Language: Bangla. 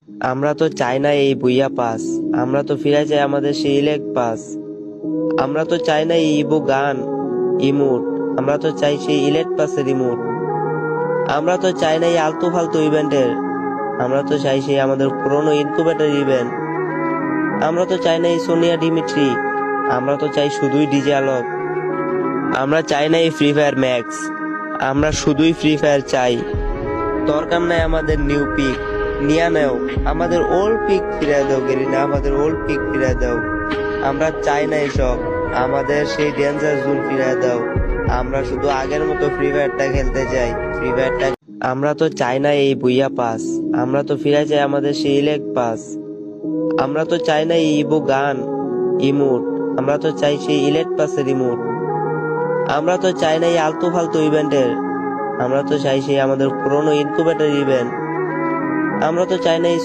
আমরা তো চাই না এই বুইয়া পাস, আমরা তো ফিরে চাই আমাদের সেই ইলেক্ট পাস। আমরা তো চাই না এই ইবো গান ইমোট, আমরা তো চাই সেই ইলেক্ট পাসের ইমোট। আমরা তো চাই না এই আলতু ফালতু ইভেন্টের, আমরা তো চাই সেই আমাদের পুরনো ইনকুবেটর ইভেন্ট। আমরা তো চাই না এই সোনিয়া ডিমিট্রি, আমরা তো চাই শুধুই ডিজে আলোক। আমরা চাই না এই ফ্রি ফায়ার ম্যাক্স, আমরা শুধুই ফ্রি ফায়ার চাই। দরকার নাই আমাদের নিউ পিক, নিয়া নেও আমাদের ওল্ড পিক ফিরে দাও গেরিনা, আমাদের ওল্ড পিক ফিরে দাও। আমরা চাই না এসব, আমাদের সেই ডেঞ্জার জোন ফিরে দাও। আমরা শুধু আগের মতো ফ্রি ফায়ারটা খেলতে চাই, ফ্রি ফায়ারটা। আমরা তো চাই না এই বুইয়া পাস, আমরা তো ফিরে চাই আমাদের সেই ইলেক্ট পাস। আমরা তো চাই না এই ইবো গান ইমোট, আমরা তো চাই সেই ইলেক্ট পাসের ইমোট। আমরা তো চাই না এই আলতু ফালতু ইভেন্টের, আমরা তো চাই সেই আমাদের পুরনো ইনকুবেটর ইভেন্ট। আমরা তো চাই না এই